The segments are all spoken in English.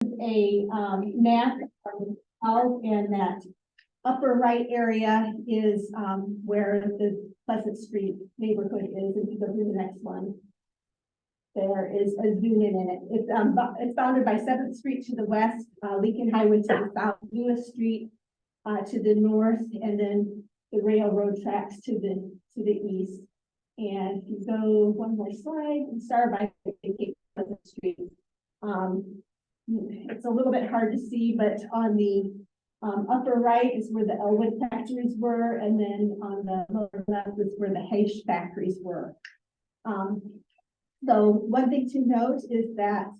a map of DeKalb, and that upper right area is where the Pleasant Street neighborhood is. If you go to the next one, there is a Zurlinden in it. It's bounded by 7th Street to the west, Lincoln Highway to the south, Lewis Street to the north, and then the railroad tracks to the east. And if you go one more slide, and start by Pleasant Street. It's a little bit hard to see, but on the upper right is where the Ellwood factories were, and then on the lower left is where the Heish factories were. So one thing to note is that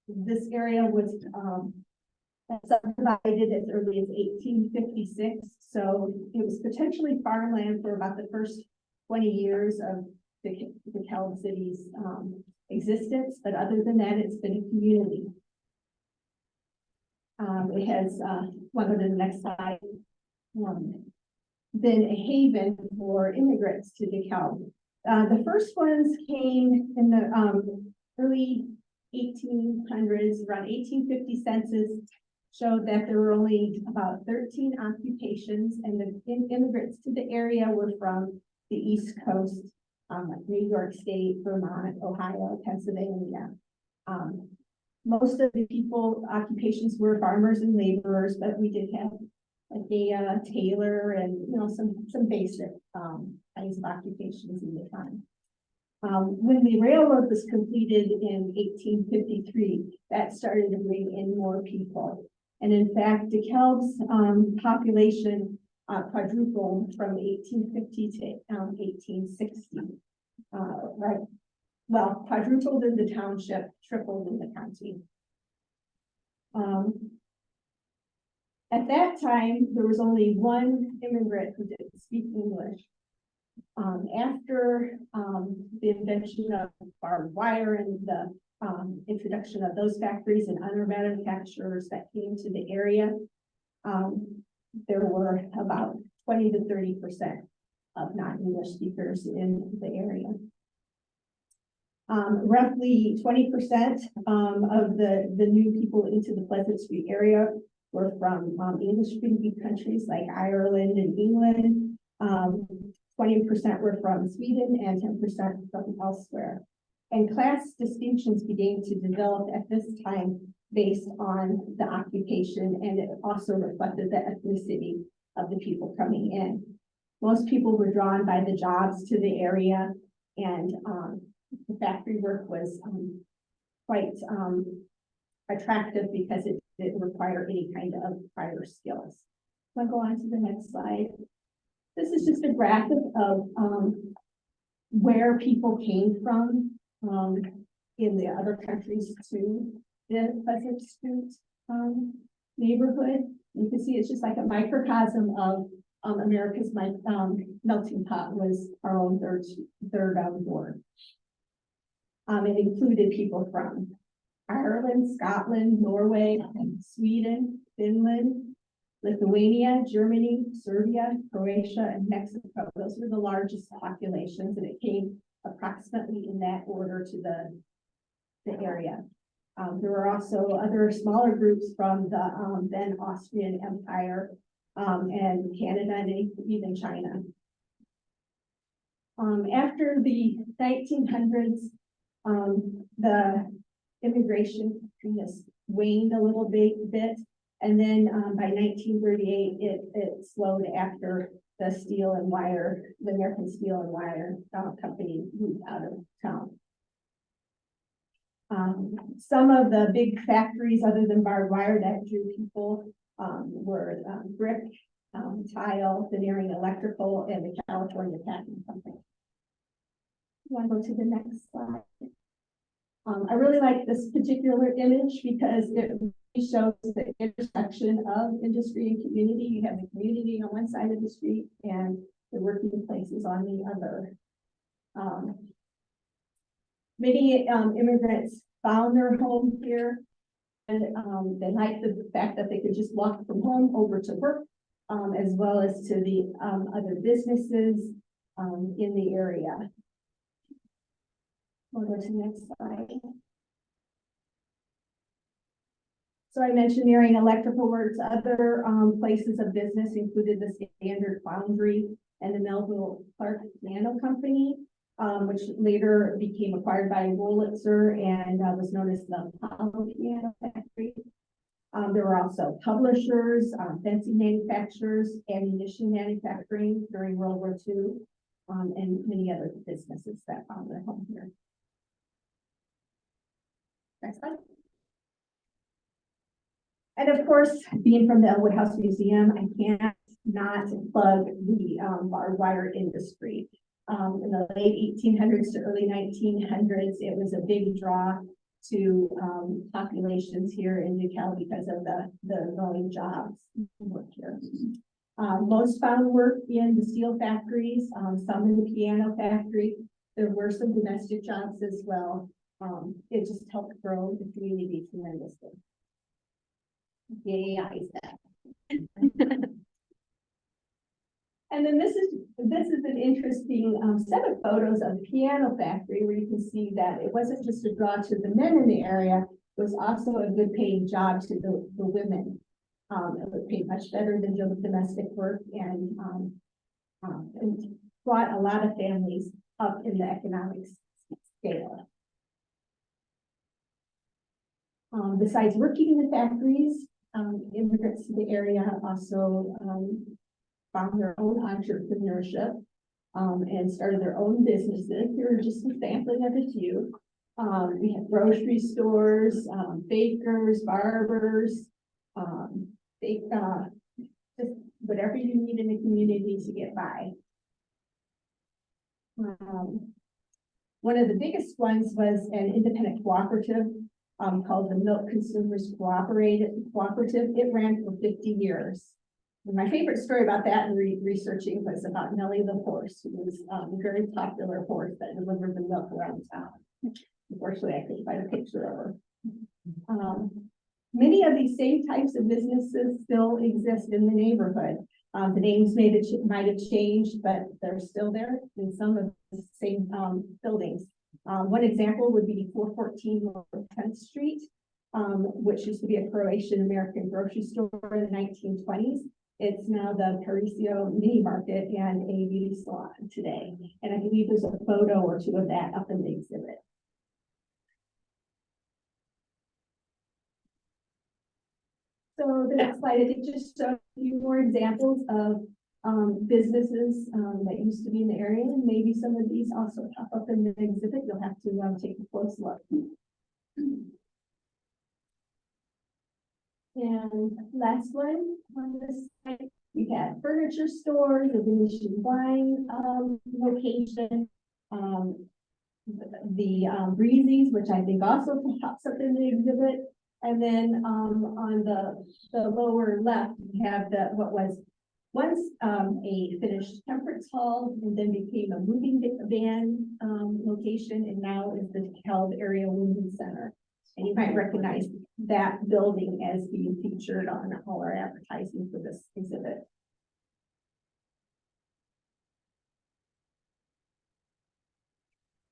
this area was subdivided as early as 1856, so it was potentially farmland for about the first 20 years of the DeKalb city's existence, but other than that, it's been a community. It has, one of the next slide, been a haven for immigrants to DeKalb. The first ones came in the early 1800s, around 1850 census showed that there were only about 13 occupations, and the immigrants to the area were from the East Coast, like New York State, Vermont, Ohio, Pennsylvania. Most of the occupations were farmers and laborers, but we did have like a tailor and some basic kinds of occupations in the time. When the railroad was completed in 1853, that started to bring in more people. And in fact, DeKalb's population quadrupled from 1850 to 1860. Right. Well, quadrupled in the township, tripled in the county. At that time, there was only one immigrant who didn't speak English. After the invention of barbed wire and the introduction of those factories and other manufacturers that came to the area, there were about 20 to 30% of non-English speakers in the area. Roughly 20% of the new people into the Pleasant Street area were from English-speaking countries like Ireland and England. 20% were from Sweden and 10% from elsewhere. And class distinctions began to develop at this time based on the occupation, and it also reflected the ethnicity of the people coming in. Most people were drawn by the jobs to the area, and the factory work was quite attractive because it didn't require any kind of prior skills. I'll go on to the next slide. This is just a graphic of where people came from in the other countries to the Pleasant Street neighborhood. You can see it's just like a microcosm of America's melting pot was our own third ward. It included people from Ireland, Scotland, Norway, Sweden, Finland, Lithuania, Germany, Serbia, Croatia, and Mexico. Those were the largest populations, and it came approximately in that order to the area. There were also other smaller groups from the then Austrian Empire and Canada and even China. After the 1900s, the immigration just waned a little bit, and then by 1938, it slowed after the steel and wire, the American Steel and Wire company moved out of town. Some of the big factories, other than barbed wire, that drew people were brick, tile, veneering, electrical, and the California Packing Company. You want to go to the next slide? I really like this particular image because it really shows the intersection of industry and community. You have the community on one side of the street and the working places on the other. Many immigrants found their home here, and they liked the fact that they could just walk from home over to work, as well as to the other businesses in the area. We'll go to the next slide. So I mentioned Marion Electrical Works. Other places of business included the Standard Foundry and the Melville Clark Piano Company, which later became acquired by Wurlitzer and was known as the Apollo Piano Factory. There were also publishers, fencing manufacturers, ammunition manufacturing during World War II, and many other businesses that found their home here. Next slide. And of course, being from the Ellwood House Museum, I can't not plug the barbed wire industry. In the late 1800s to early 1900s, it was a big draw to populations here in DeKalb because of the growing jobs work here. Most found work in the steel factories, some in the piano factory. There were some domestic jobs as well. It just helped grow the community tremendously. Yeah, I said. And then this is an interesting set of photos of the piano factory where you can see that it wasn't just a draw to the men in the area, it was also a good paying job to the women. It would pay much better than domestic work and brought a lot of families up in the economic scale. Besides working in the factories, immigrants to the area also found their own entrepreneurship and started their own businesses. Here are just a sampling of a few. We have grocery stores, bakers, barbers, just whatever you need in the community to get by. One of the biggest ones was an independent cooperative called the Milk Consumers Cooperative. It ran for 50 years. And my favorite story about that and researching was about Nellie the horse, who was a very popular horse that delivered the milk around town. Unfortunately, I couldn't find a picture of her. Many of these same types of businesses still exist in the neighborhood. The names might have changed, but they're still there in some of the same buildings. One example would be 414 North 10th Street, which used to be a Croatian American grocery store in the 1920s. It's now the Parisio Mini Market and a beauty salon today. And I believe there's a photo or two of that up in the exhibit. So the next slide, I think just a few more examples of businesses that used to be in the area, and maybe some of these also pop up in the exhibit. You'll have to take a close look. And last one on this side, we had furniture stores, a Venetian wine location, the Breezy's, which I think also pops up in the exhibit. And then on the lower left, we have what was once a finished temperance hall and then became a moving van location, and now is the DeKalb Area Women's Center. And you might recognize that building as being featured on all our advertising for this exhibit.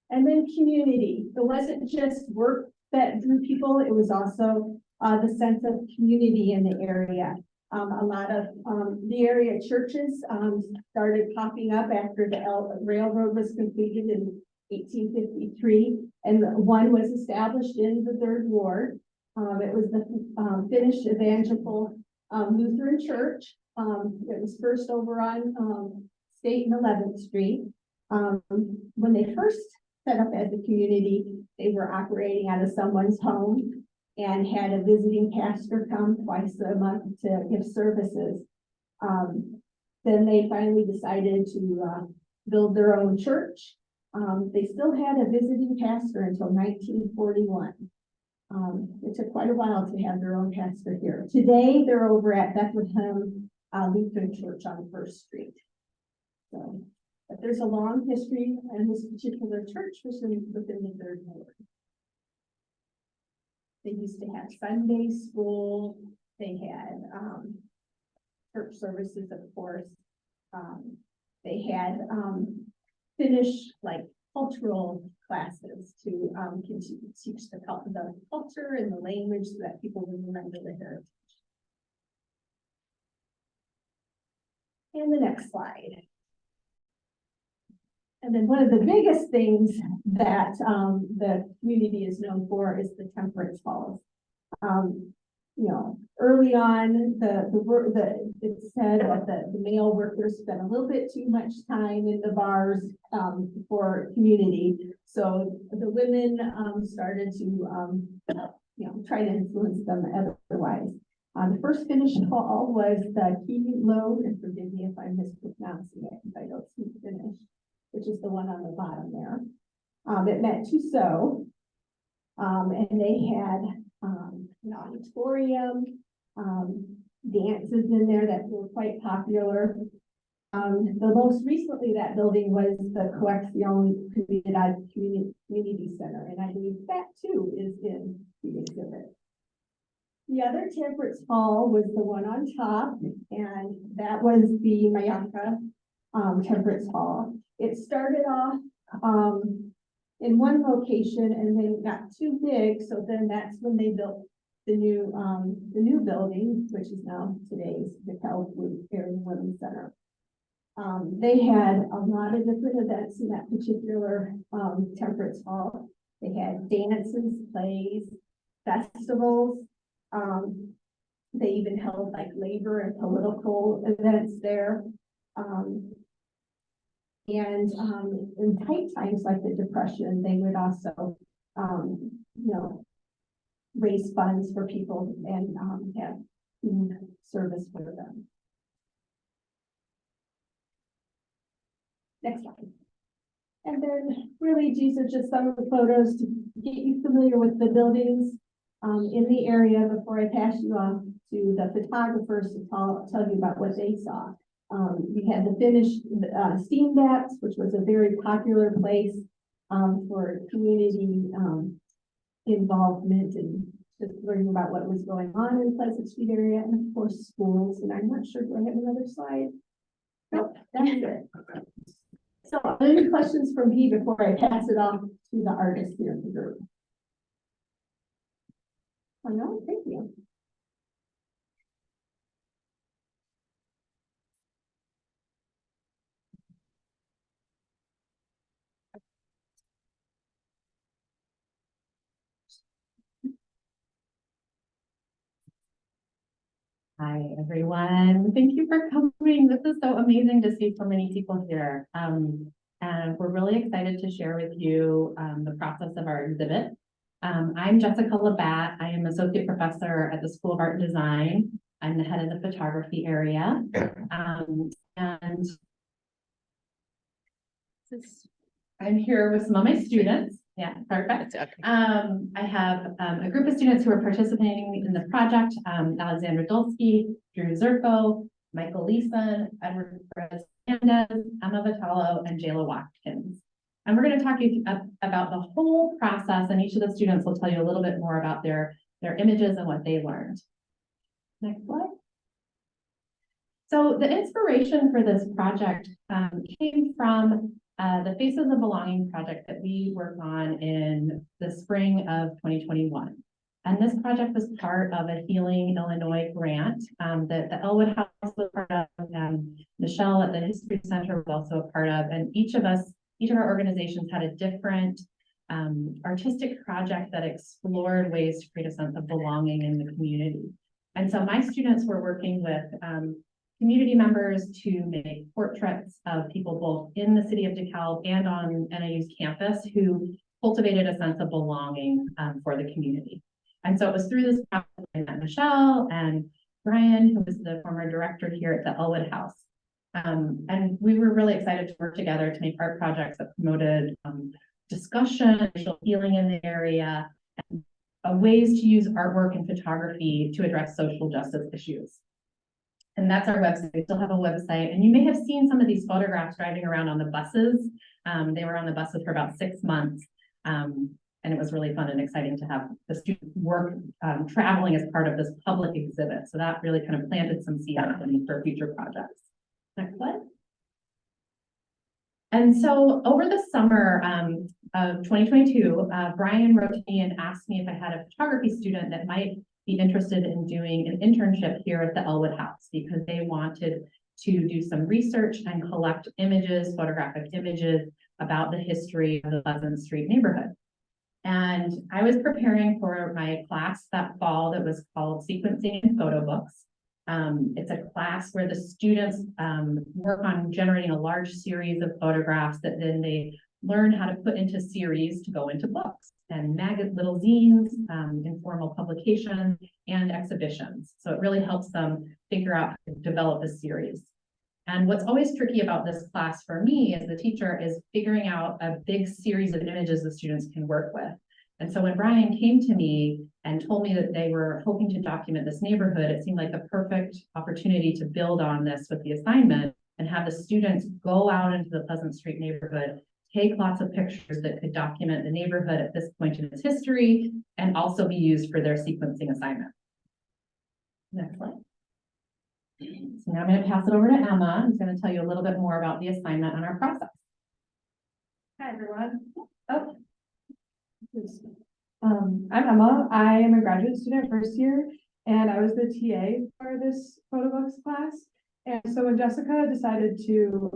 And then community. It wasn't just work that drew people, it was also the sense of community in the area. A lot of the area churches started popping up after the railroad was completed in 1853, and one was established in the 3rd Ward. It was the Finnish Evangelical Lutheran Church. It was first over on State and 11th Street. When they first set up as a community, they were operating out of someone's home and had a visiting pastor come twice a month to give services. Then they finally decided to build their own church. They still had a visiting pastor until 1941. It took quite a while to have their own pastor here. Today, they're over at Bethlehem Lutheran Church on 1st Street. So, but there's a long history, and this particular church was within the 3rd Ward. They used to have Sunday school. They had church services, of course. They had Finnish, like cultural classes to teach the culture and the language so that people will remember the heritage. And the next slide. And then one of the biggest things that the community is known for is the temperance halls. You know, early on, it said that the male workers spent a little bit too much time in the bars for community. So the women started to you know, try to influence them otherwise. The first finished hall was the Kilo, and forgive me if I'm mispronouncing it, if I don't speak Finnish, which is the one on the bottom there. It met Tussaud, and they had an auditorium, dances in there that were quite popular. The most recently that building was the Colección Comunidad Community Center, and I believe that too is in the exhibit. The other temperance hall was the one on top, and that was the Mayaka temperance hall. It started off in one location and then got too big, so then that's when they built the new building, which is now today's DeKalb Area Women's Center. They had a lot of different events in that particular temperance hall. They had dances, plays, festivals. They even held like labor and political events there. And in tight times like the Depression, they would also, you know, raise funds for people and have food service for them. Next slide. And then really these are just some of the photos to get you familiar with the buildings in the area before I pass you off to the photographers to tell you about what they saw. We had the finished steam baths, which was a very popular place for community involvement and just learning about what was going on in the Pleasant Street area, and of course schools. And I'm not sure, do I have another slide? Nope, that's it. So are there any questions from me before I pass it off to the artist here in the group? Oh no, thank you. Hi, everyone. Thank you for coming. This is so amazing to see so many people here. And we're really excited to share with you the process of our exhibit. I'm Jessica Labatte. I am Associate Professor at the School of Art and Design. I'm the head of the photography area. And I'm here with some of my students. Yeah, perfect. I have a group of students who are participating in the project, Alexandra Dulski, Drew Zurko, Michael Leeson, Edward Hernandez, Emma Vitalo, and Jayla Watkins. And we're going to talk to you about the whole process, and each of the students will tell you a little bit more about their images and what they learned. Next slide. So the inspiration for this project came from the Faces of Belonging project that we worked on in the spring of 2021. And this project was part of a Healing Illinois grant that the Ellwood House was part of, and Michelle at the History Center was also a part of. And each of our organizations had a different artistic project that explored ways to create a sense of belonging in the community. And so my students were working with community members to make portraits of people both in the city of DeKalb and on NIU's campus who cultivated a sense of belonging for the community. And so it was through this process I met Michelle and Brian, who was the former director here at the Ellwood House. And we were really excited to work together to make art projects that promoted discussion, racial healing in the area, and ways to use artwork and photography to address social justice issues. And that's our website. We still have a website. And you may have seen some of these photographs driving around on the buses. They were on the buses for about 6 months. And it was really fun and exciting to have the students work traveling as part of this public exhibit. So that really kind of planted some seeds for future projects. Next slide. And so over the summer of 2022, Brian wrote to me and asked me if I had a photography student that might be interested in doing an internship here at the Ellwood House, because they wanted to do some research and collect images, photographic images about the history of the Pleasant Street neighborhood. And I was preparing for my class that fall that was called Sequencing in Photo Books. It's a class where the students work on generating a large series of photographs that then they learn how to put into series to go into books and little zines, informal publications, and exhibitions. So it really helps them figure out how to develop a series. And what's always tricky about this class for me as the teacher is figuring out a big series of images the students can work with. And so when Brian came to me and told me that they were hoping to document this neighborhood, it seemed like the perfect opportunity to build on this with the assignment and have the students go out into the Pleasant Street neighborhood, take lots of pictures that could document the neighborhood at this point in its history, and also be used for their sequencing assignment. Next slide. So now I'm going to pass it over to Emma, who's going to tell you a little bit more about the assignment and our process. Hi, everyone. Oh. I'm Emma. I am a graduate student first year, and I was the TA for this photo books class. And so when Jessica decided to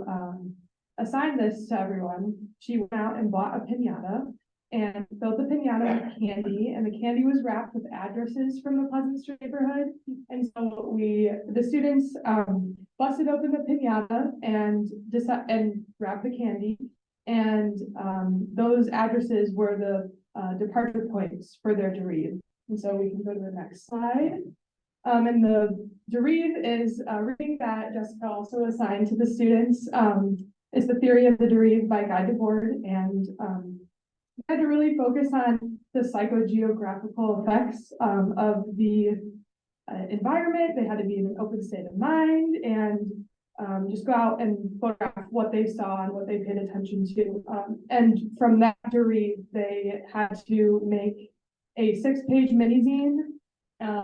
assign this to everyone, she went out and bought a piñata and filled the piñata with candy, and the candy was wrapped with addresses from the Pleasant Street neighborhood. And so the students busted open the piñata and wrapped the candy, and those addresses were the departure points for their Derev. And so we can go to the next slide. And the Derev is a reading that Jessica also assigned to the students. It's The Theory of the Derev by Guy Debord, and we had to really focus on the psychogeographical effects of the environment. They had to be in an open state of mind and just go out and photograph what they saw and what they paid attention to. And from that Derev, they had to make a 6-page mini zine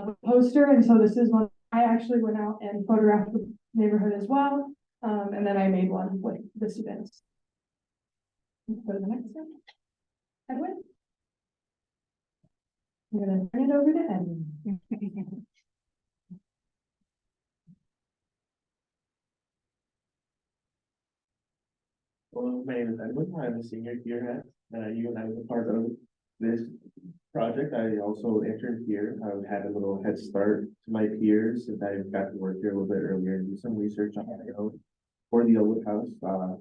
with a poster. And so this is one I actually went out and photographed the neighborhood as well. And then I made one with the students. Go to the next one. Edwin. I'm going to turn it over to Edwin. Well, my name is Edwin. I'm a senior here at you, and I was a part of this project. I also interned here. I had a little head start to my peers since I got to work here a little bit earlier and do some research on my own for the Ellwood House.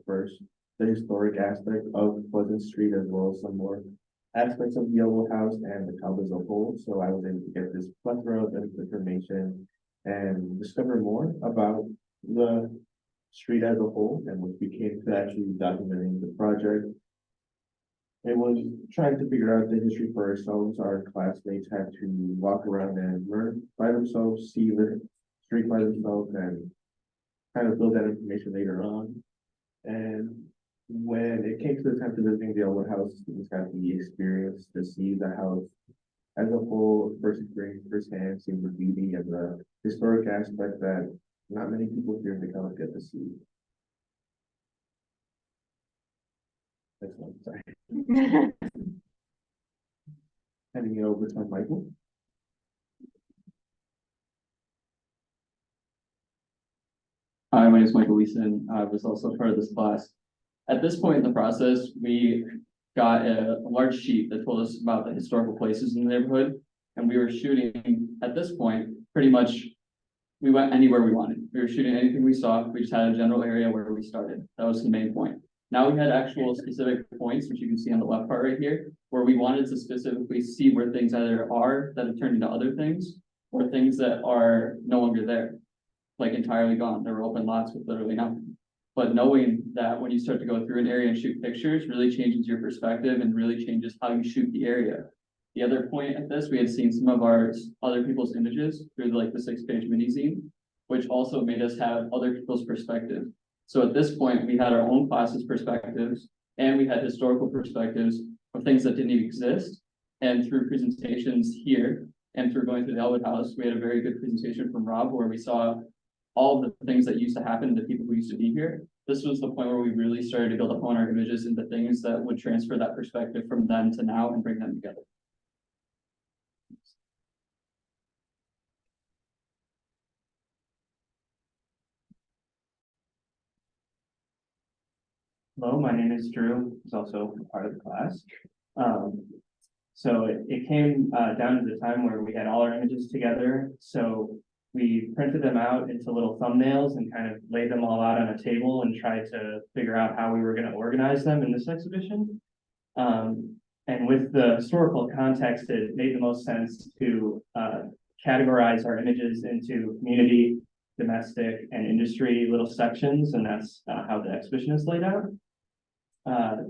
First, the historic aspect of Pleasant Street, as well as some more aspects of the Ellwood House and DeKalb as a whole. So I was able to get this plethora of information and discover more about the street as a whole, and which became to actually documenting the project. It was trying to figure out the history for ourselves. Our classmates had to walk around and learn by themselves, see the street by themselves, and kind of build that information later on. And when it came to the time to visiting the Ellwood House, students got the experience to see the house as a whole, firsthand, seeing the beauty and the historic aspect that not many people here in DeKalb get to see. That's one, sorry. Handing it over to Michael. Hi, my name is Michael Leeson. I was also part of this class. At this point in the process, we got a large sheet that told us about the historical places in the neighborhood, and we were shooting, at this point, pretty much, we went anywhere we wanted. We were shooting anything we saw. We just had a general area where we started. That was the main point. Now we had actual specific points, which you can see on the left part right here, where we wanted to specifically see where things either are that have turned into other things, or things that are no longer there, like entirely gone. There were open lots with literally nothing. But knowing that when you start to go through an area and shoot pictures really changes your perspective and really changes how you shoot the area. The other point at this, we had seen some of our other people's images through like the 6-page mini zine, which also made us have other people's perspective. So at this point, we had our own classes' perspectives, and we had historical perspectives of things that didn't even exist. And through presentations here and through going to the Ellwood House, we had a very good presentation from Rob where we saw all the things that used to happen to the people who used to be here. this was the point where we really started to build upon our images into things that would transfer that perspective from then to now and bring them together. Hello, my name is Drew, who's also part of the class. So it came down to the time where we had all our images together. So we printed them out into little thumbnails and kind of laid them all out on a table and tried to figure out how we were going to organize them in this exhibition. And with the historical context, it made the most sense to categorize our images into community, domestic, and industry little sections, and that's how the exhibition is laid out.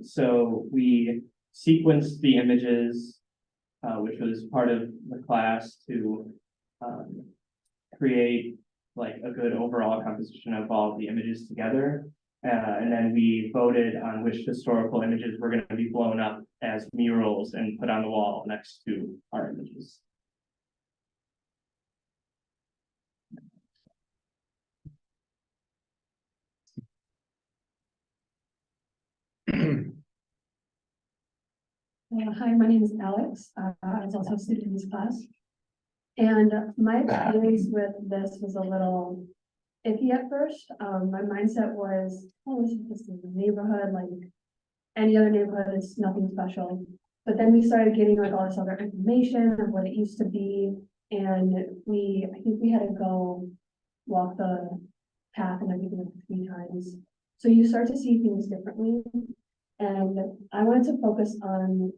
So we sequenced the images, which was part of the class to create like a good overall composition of all the images together. And then we voted on which historical images were going to be blown up as murals and put on the wall next to our images. Hi, my name is Alex. I was also a student in this class. And my experience with this was a little iffy at first. My mindset was, oh, this is just a neighborhood, like any other neighborhood, it's nothing special. But then we started getting like all this other information of what it used to be. And I think we had to go walk the path and everything like 3 times. So you start to see things differently. And I wanted to focus on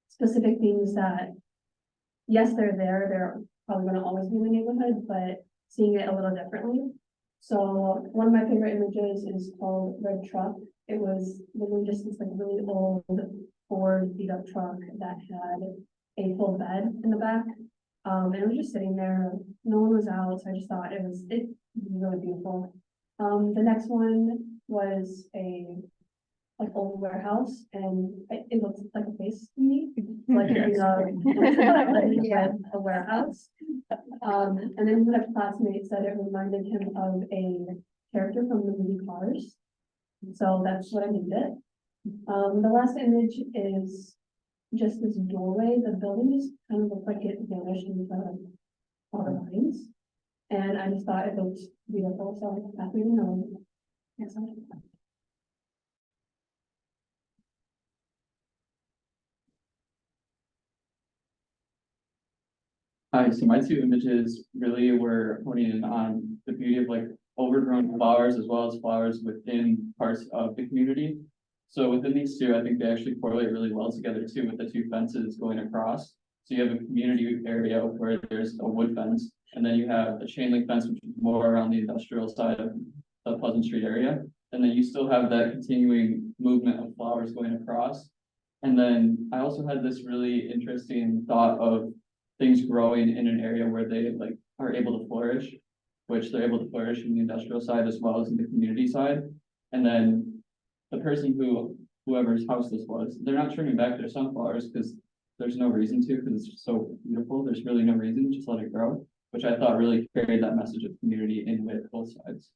specific things that, yes, they're probably gonna always be in the neighborhood, but seeing it a little differently. So one of my favorite images is called Red Truck. It was literally just this like really old Ford beat up truck that had a full bed in the back. And it was just sitting there, no one was out, so I just thought it was really beautiful. The next one was a like old warehouse, and it looks like a face to me, like a warehouse. And then my classmate said it reminded him of a character from the movie Cars, so that's what I named it. The last image is just this doorway. The building just kind of looked like it vanished into all the lines, and I just thought it looked beautiful, so that's what you know. Yes, Hi, so my 2 images really were honing in on the beauty of like overgrown flowers as well as flowers within parts of the community. So within these 2, I think they actually correlate really well together too, with the 2 fences going across. So you have a community area where there's a wood fence, and then you have a chain link fence, which is more around the industrial side of the Pleasant Street area. And then you still have that continuing movement of flowers going across. And then I also had this really interesting thought of things growing in an area where they like are able to flourish, which they're able to flourish in the industrial side as well as in the community side. And then the person whoever's house this was, they're not trimming back their sunflowers because there's no reason to, because it's just so beautiful. There's really no reason, just let it grow, which I thought really carried that message of community in with both sides.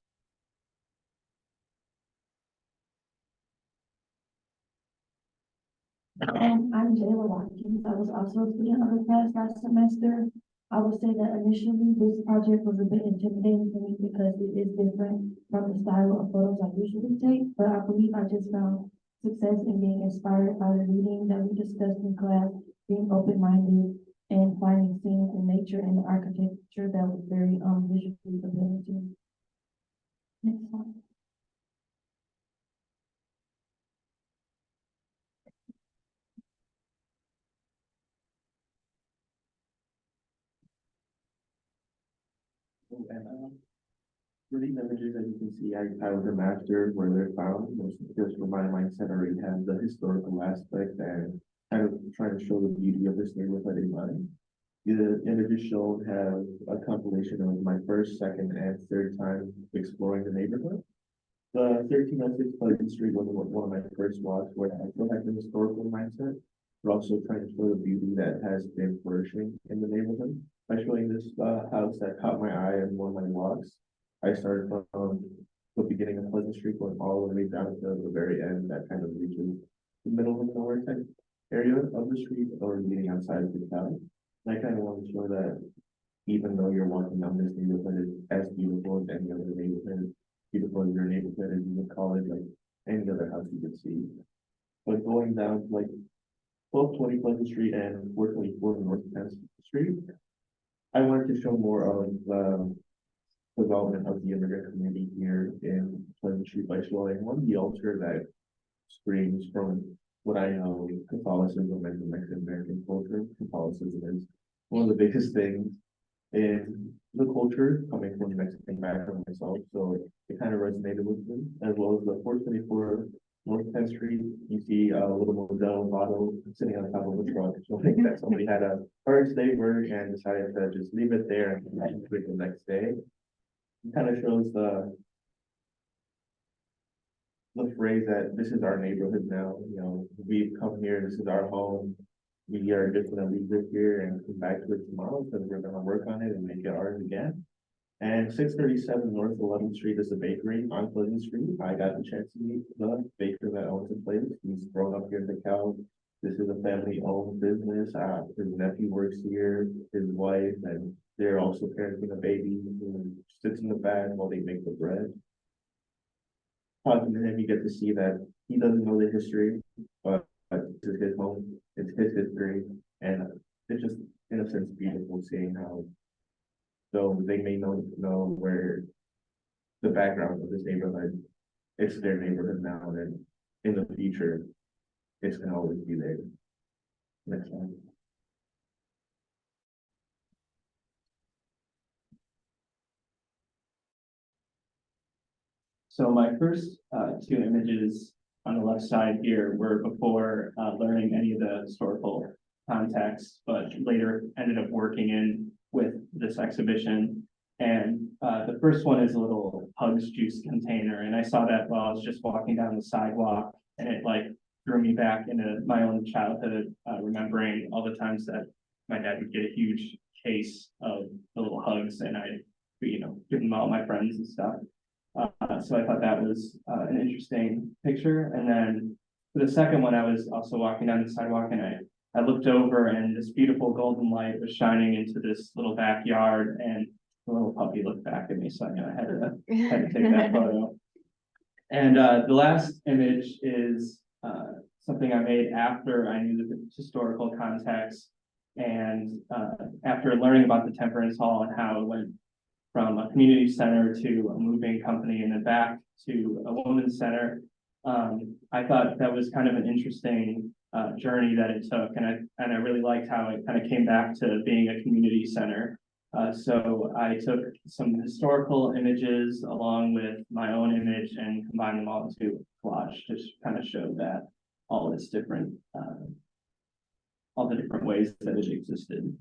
I'm Jayla Watkins. I was also a student of the class last semester. I would say that initially this project was a bit intimidating for me because it is different from the style of photos I usually take, but I believe I just found success in being inspired by the reading that we discussed in class, being open-minded, and finding scenes in nature and architecture that was very visually appealing to me. Next slide. And for these images, as you can see, I was a master where they're found. Most just for my mindset already has the historical aspect and kind of trying to show the beauty of this neighborhood in mind. The images shown have a compilation of my first, second, and third time exploring the neighborhood. The 1306 Pleasant Street was one of my first walks where I still had the historical mindset, but also trying to show the beauty that has been flourishing in the neighborhood. By showing this house that caught my eye in one of my walks, I started from the beginning of Pleasant Street going all the way down to the very end, that kind of reaches the middle of nowhere type area of the street or leading outside of the town. And I kind of want to show that even though you're walking down this neighborhood is as beautiful as any other neighborhood, beautiful as your neighborhood, as you would call it, like any other house you could see. But going down to like 1220 Pleasant Street and 424 North 10th Street, I wanted to show more of the development of the immigrant community here in Pleasant Street by showing one, the altar that springs from what I know Catholicism and the Mexican American culture. Catholicism is one of the biggest things in the culture coming from Mexican background myself, so it kind of resonated with me, as well as the 424 North 10th Street. You see a little Modelo bottle sitting on top of a truck, showing that somebody had a hard day work and decided to just leave it there and quit the next day. It kind of shows the phrase that this is our neighborhood now. You know, we've come here, this is our home. We are just gonna leave it here and come back to it tomorrow because we're gonna work on it and make it ours again. And 637 North 11th Street is a bakery on Pleasant Street. I got the chance to meet the baker that owns the place. He's grown up here in DeKalb. This is a family-owned business. His nephew works here, his wife, and they're also parenting a baby who sits in the back while they make the bread. Talking to him, you get to see that he doesn't know the history, but this is his home, it's his history, and it's just, in a sense, beautiful seeing how, though they may know where the background of this neighborhood, it's their neighborhood now, and in the future, it's gonna always be there. Next one. So my first two images on the left side here were before learning any of the historical context, but later ended up working in with this exhibition. And the first one is a little Hugs juice container, and I saw that while I was just walking down the sidewalk, and it like drew me back into my own childhood, remembering all the times that my dad would get a huge case of the little Hugs, and I, give them all my friends and stuff. So I thought that was an interesting picture. And then for the second one, I was also walking down the sidewalk, and I looked over, and this beautiful golden light was shining into this little backyard, and the little puppy looked back at me, so I had to take that photo. And the last image is something I made after I knew the historical context, and after learning about the Temperance Hall and how it went from a community center to a moving company and then back to a women's center. I thought that was kind of an interesting journey that it took, and I really liked how it kind of came back to being a community center. So I took some historical images along with my own image and combined them all into a collage to kind of show that all its different, all the different ways that it existed.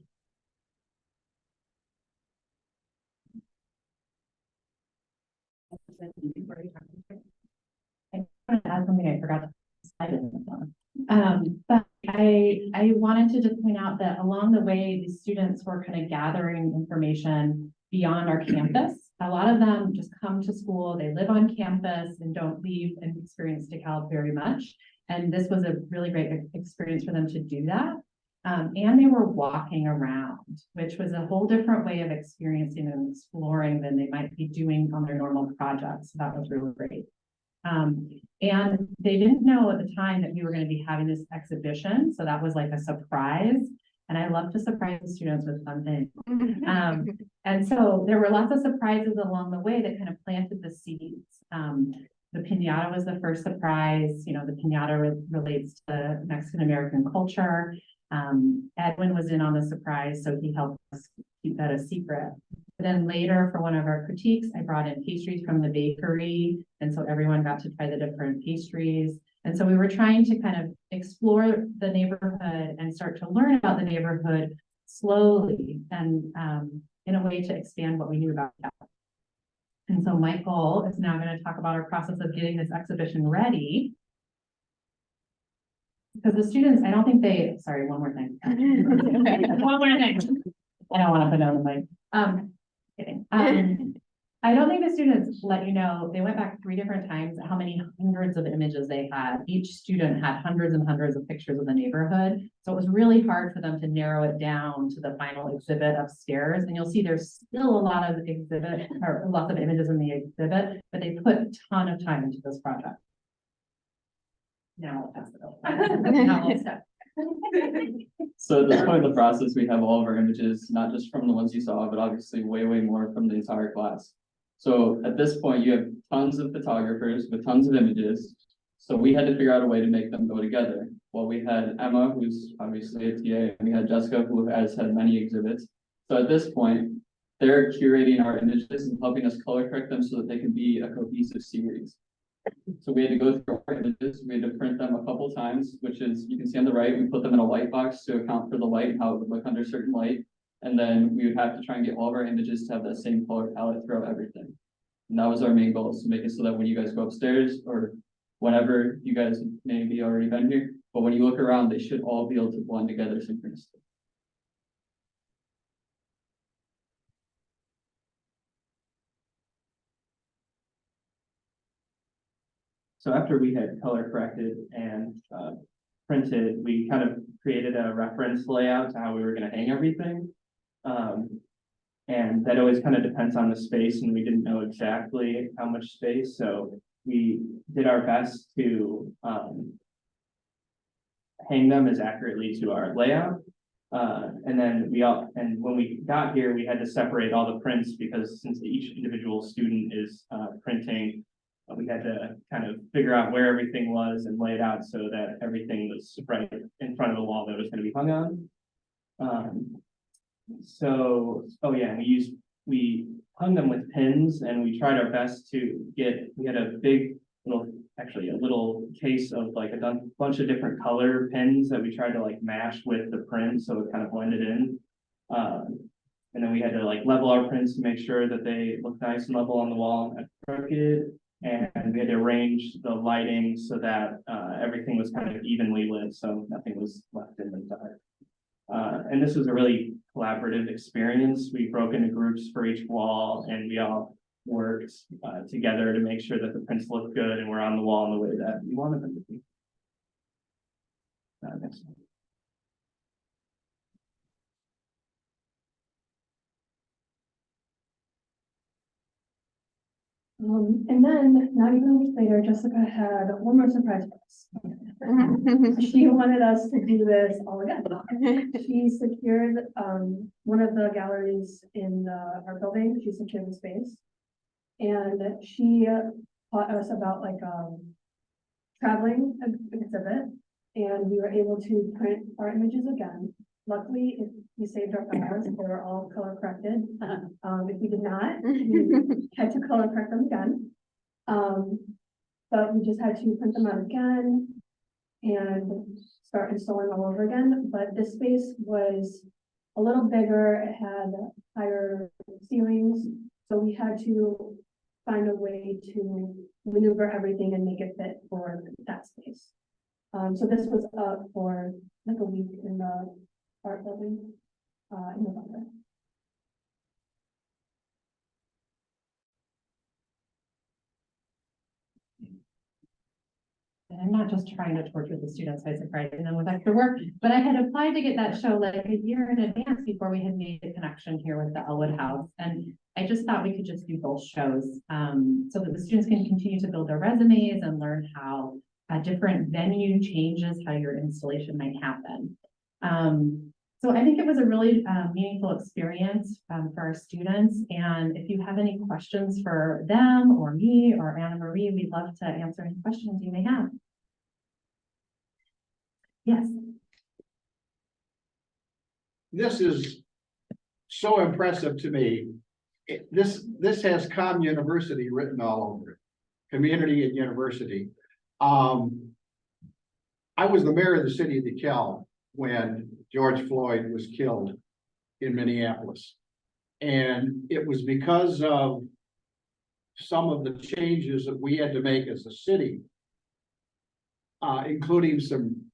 I want to add something I forgot to slide in this one. But I wanted to just point out that along the way, the students were kind of gathering information beyond our campus. A lot of them just come to school, they live on campus and don't leave and experience DeKalb very much. And this was a really great experience for them to do that. And they were walking around, which was a whole different way of experiencing and exploring than they might be doing on their normal projects. So that was really great. And they didn't know at the time that we were going to be having this exhibition. So that was like a surprise. And I love to surprise the students with fun things. And so there were lots of surprises along the way that kind of planted the seeds. The piñata was the first surprise. You know, the piñata relates to Mexican American culture. Edwin was in on the surprise, so he helped us keep that a secret. But then later, for one of our critiques, I brought in pastries from the bakery, and so everyone got to try the different pastries. And so we were trying to kind of explore the neighborhood and start to learn about the neighborhood slowly and in a way to expand what we knew about that. And so Michael is now going to talk about our process of getting this exhibition ready. Because the students, I don't think they, sorry, one more thing. One more thing. I don't want to put down the mic. Kidding. I don't think the students let you know, they went back 3 different times, how many hundreds of images they had. Each student had hundreds and hundreds of pictures of the neighborhood. So it was really hard for them to narrow it down to the final exhibit upstairs. And you'll see there's still a lot of exhibit or lots of images in the exhibit, but they put a ton of time into this project. Now I'll pass it over. Now I'll step. So at this point in the process, we have all of our images, not just from the ones you saw, but obviously way, way more from the entire class. So at this point, you have tons of photographers with tons of images. So we had to figure out a way to make them go together. Well, we had Emma, who's obviously a TA, and we had Jessica, who has had many exhibits. So at this point, they're curating our images and helping us color correct them so that they can be a cohesive series. So we had to go through our images, we had to print them a couple times, which is, you can see on the right, we put them in a light box to account for the light, how it would look under certain light. And then we would have to try and get all of our images to have that same color palette throughout everything. And that was our main goal, is to make it so that when you guys go upstairs or whenever you guys maybe already been here, but when you look around, they should all be able to blend together synchronously. So after we had color corrected and printed, we kind of created a reference layout to how we were going to hang everything. And that always kind of depends on the space, and we didn't know exactly how much space. So we did our best to hang them as accurately to our layout. And then when we got here, we had to separate all the prints because since each individual student is printing, we had to kind of figure out where everything was and lay it out so that everything was right in front of the wall that it was going to be hung on. We hung them with pins, and we tried our best to we had a big little case of like a bunch of different color pins that we tried to like match with the print so it kind of blended in. And then we had to like level our prints to make sure that they look nice and level on the wall and crooked. And we had to arrange the lighting so that everything was kind of evenly lit, so nothing was left in the dark. And this was a really collaborative experience. We broke into groups for each wall, and we all worked together to make sure that the prints looked good and were on the wall in the way that we wanted them to be. Next one. And then, not even a week later, Jessica had one more surprise for us. She wanted us to do this all again. She secured one of the galleries in our building. She secured the space, and she taught us about like traveling exhibit, and we were able to print our images again. Luckily, if we saved our files, they were all color corrected. If we did not, we had to color correct them again. But we just had to print them out again and start installing all over again. But this space was a little bigger. It had higher ceilings. So we had to find a way to maneuver everything and make it fit for that space. So this was up for like a week in the art building in November. And I'm not just trying to torture the students by surprising them with extra work, but I had applied to get that show like a year in advance before we had made the connection here with the Ellwood house. And I just thought we could just do both shows so that the students can continue to build their resumes and learn how a different venue changes how your installation might happen. So I think it was a really meaningful experience for our students. And if you have any questions for them or me or Anna Marie, we'd love to answer any questions you may have. Yes. This is so impressive to me. This has Com University written all over it. Community and university. I was the mayor of the city of DeKalb when George Floyd was killed in Minneapolis. And it was because of some of the changes that we had to make as a city, including some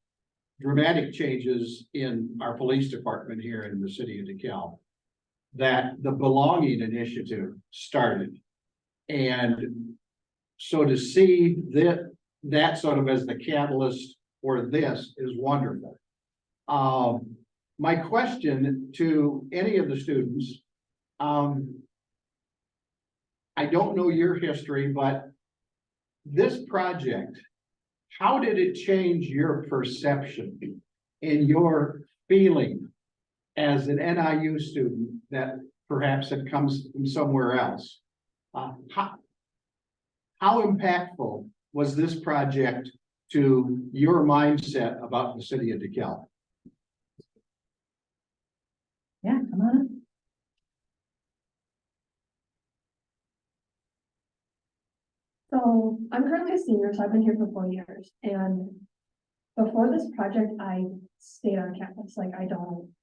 dramatic changes in our police department here in the city of DeKalb, that the Belonging Initiative started. And so to see that sort of as the catalyst for this is wonderful. My question to any of the students, I don't know your history, but this project, how did it change your perception and your feeling as an NIU student that perhaps it comes from somewhere else? How impactful was this project to your mindset about the city of DeKalb? Yeah, come on. So I'm currently a senior, so I've been here for 4 years, and before this project, I stayed on campus. Like I don't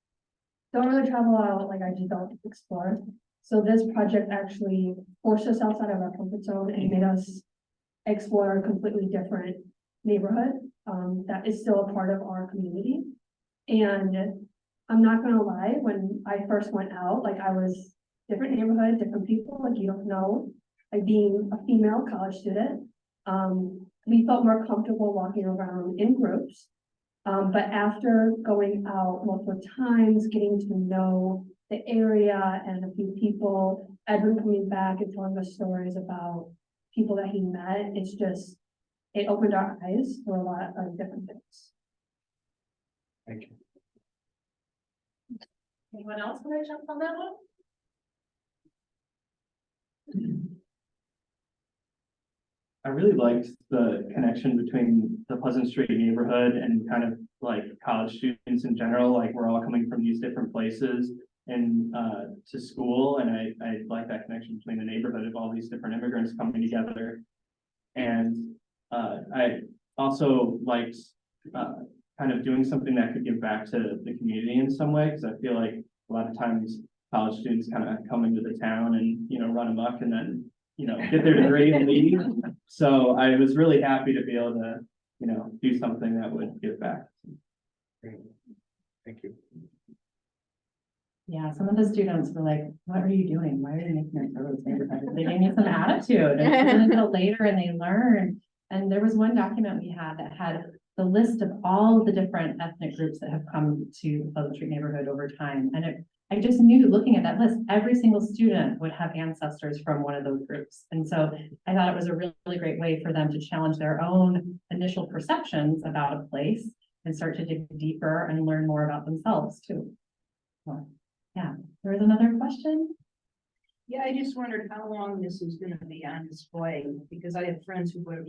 really travel out, like I just don't explore. So this project actually forced us outside of our comfort zone and made us explore a completely different neighborhood that is still a part of our community. And I'm not gonna lie, when I first went out, like I was different neighborhood, different people, like you don't know, like being a female college student, we felt more comfortable walking around in groups. But after going out multiple times, getting to know the area and a few people, Edwin coming back and telling us stories about people that he met, it opened our eyes to a lot of different things. Thank you. Anyone else want to jump on that one? I really liked the connection between the Pleasant Street neighborhood and kind of like college students in general. Like we're all coming from these different places and to school, and I like that connection between the neighborhood of all these different immigrants coming together. And I also liked kind of doing something that could give back to the community in some way, because I feel like a lot of times college students kind of come into the town and run amok and then get their degree and leave. So I was really happy to be able to do something that would give back. Great. Thank you. Yeah, some of the students were like, what are you doing? Why are you making it through this neighborhood? They gave me some attitude, and until later, and they learned. And there was one document we had that had the list of all the different ethnic groups that have come to Pleasant Street neighborhood over time. And I just knew, looking at that list, every single student would have ancestors from one of those groups. And so I thought it was a really great way for them to challenge their own initial perceptions about a place and start to dig deeper and learn more about themselves too. So, yeah, there was another question. Yeah, I just wondered how long this is gonna be on display, because I have friends who might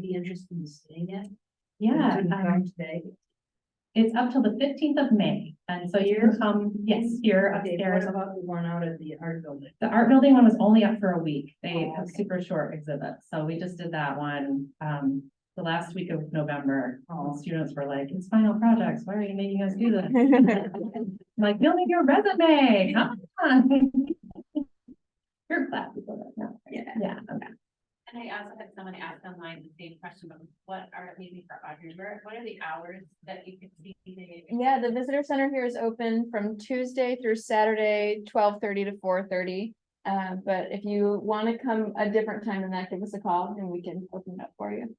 be interested in seeing it. Yeah, Couldn't come today. it's up till the 15th of May. And so you're yes, you're Okay, upstairs. what about the one out at the art building? The art building one was only up for a week. They Oh, have okay. super short exhibits. So we just did that one the last week of November. All the students were like, it's final projects. Why are you making us do this? I'm like, you'll make your resume. Come on. You're class people. Yeah. Okay. And I also had someone ask online the same question, but what are maybe for Audrey, what are the hours that you can see? Yeah, the visitor center here is open from Tuesday through Saturday, 12:30 to 4:30. But if you want to come a different time than that, give us a call and we can open it up for you.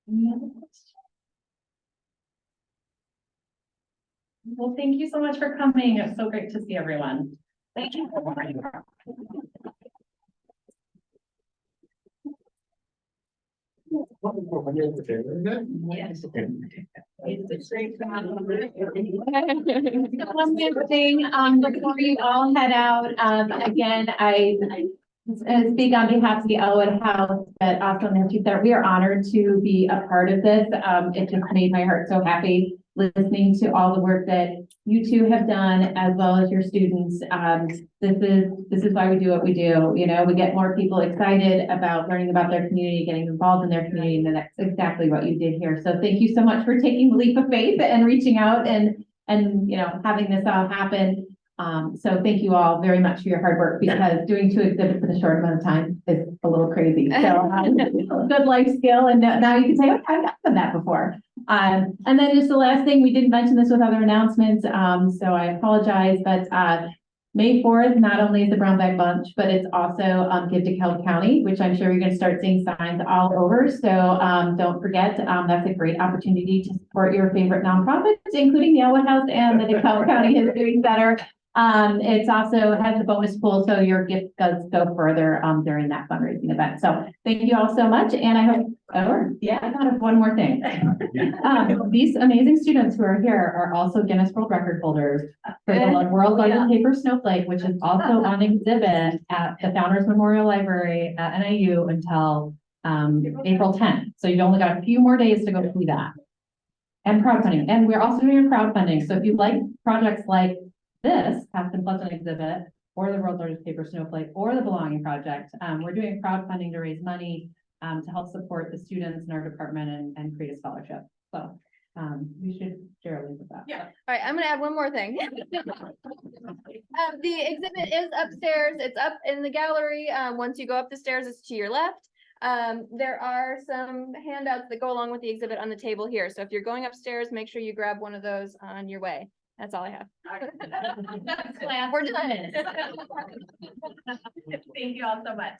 Any other questions? Well, thank you so much for coming. It's so great to see everyone. Thank you. Yes. One more thing, before you all head out, again, I speak on behalf of the Ellwood House, but also Nancy there. We are honored to be a part of this. It just made my heart so happy listening to all the work that you two have done, as well as your students. This is why we do what we do. We get more people excited about learning about their community, getting involved in their community, and that's exactly what you did here. So thank you so much for taking the leap of faith and reaching out and having this all happen. So thank you all very much for your hard work, because doing 2 exhibits in a short amount of time is a little crazy. So good life skill, and now you can say, okay, I've done that before. And then just the last thing, we didn't mention this with other announcements, so I apologize, but May 4th, not only is the Brown Bag Bunch, but it's also Give DeKalb County, which I'm sure you're gonna start seeing signs all over. So don't forget, that's a great opportunity to support your favorite nonprofits, including the Ellwood House and the DeKalb County is doing better. It's also has a bonus pool, so your gift does go further during that fundraising event. So thank you all so much, and I hope, I thought of one more thing. These amazing students who are here are also Guinness World Record holders for the world's largest paper snowflake, which is also on exhibit at the Founders Memorial Library at NIU until April 10th. So you've only got a few more days to go see that. And crowdfunding, and we're also doing crowdfunding. So if you like projects like this Aspen Pleasant exhibit, or the world's largest paper snowflake, or the Belonging Project, we're doing crowdfunding to raise money to help support the students in our department and create a scholarship. So we should share a link with that. All right, I'm gonna add one more thing. The exhibit is upstairs. It's up in the gallery. Once you go up the stairs, it's to your left. There are some handouts that go along with the exhibit on the table here. So if you're going upstairs, make sure you grab one of those on your way. That's all I have. We're done. Thank you all so much.